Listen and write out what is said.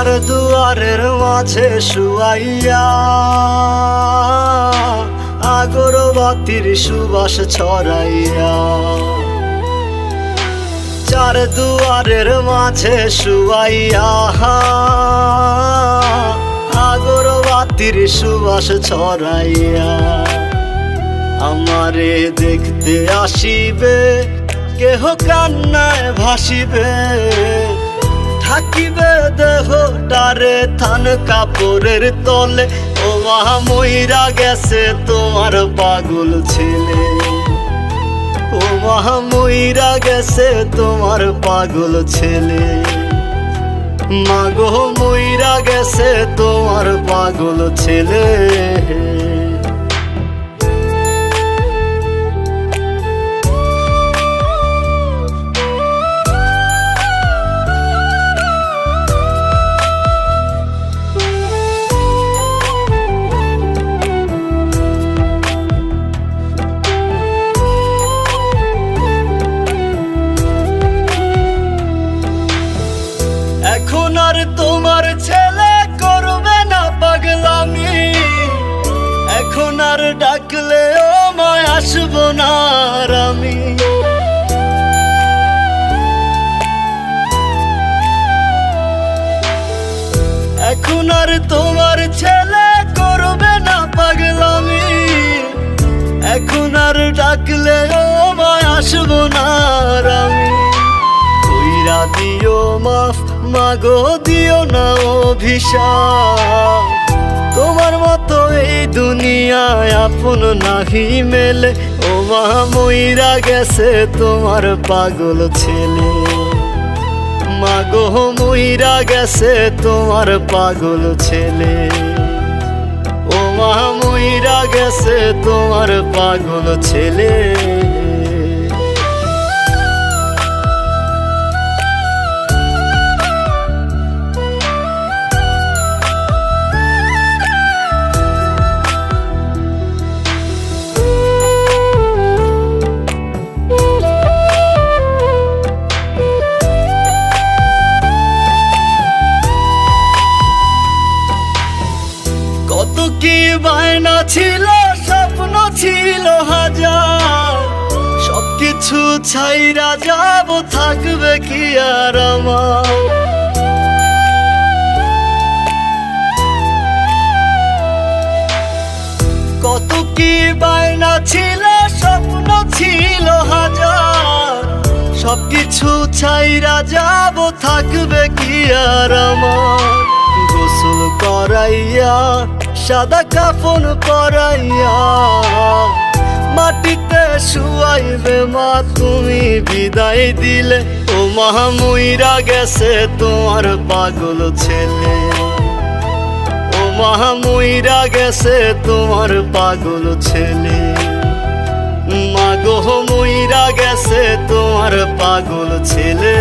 চার দুয়ারের মাঝে শুয়াইয়া আগরবাতির সুবাস ছড়াইয়া, চার দুয়ারের মাঝে শুয়াইয়া আগরবাতির সুবাস ছড়াইয়া, আমারে দেখতে আসিবে কেহ কান্নায় ভাসিবে, থাকিবে দেহটারে থান কাপড়ের তলে। ও মা মইরা গেছে তোমার পাগল ছেলে, ও মা মইরা গেছে তোমার পাগল ছেলে, মাগো মইরা গেছে তোমার পাগল ছেলে। এখন আর তোমার ছেলে করবে না পাগলামি, এখন আর ডাকলেও মায় আসবো না আর আমি। এখন আর তোমার ছেলে করবে না পাগলামি, এখন আর ডাকলেও মায় আসবো না আর আমি। কইরা দিও মাফ মাগো, দিও না অভিশাপ, তোমার মতো এই দুনিয়ায় আপন নাহি মেলে। ও মা মইরা গেছে তোমার পাগল ছেলে, মাগো মইরা গেছে তোমার পাগল ছেলে, ও মা মইরা গেছে তোমার পাগল ছেলে। কত কি বায়না ছিল, স্বপ্ন ছিল হাজার, সবকিছু ছাইরা যাব, থাকবে কি আর আমার। কত কি বায়না ছিল, স্বপ্ন ছিল হাজার, সবকিছু ছাইরা যাব, থাকবে কি আর আমার। গোসল করাইয়া সাদা কাফন পরাইয়া মাটিতে শুয়াইবে মা তুমি বিদায় দিলে। ও মা মইরা গেছে তোমার পাগল ছেলে, ও মা মইরা গেছে তোমার পাগল ছেলে, মাগো মইরা গেছে তোমার পাগল ছেলে।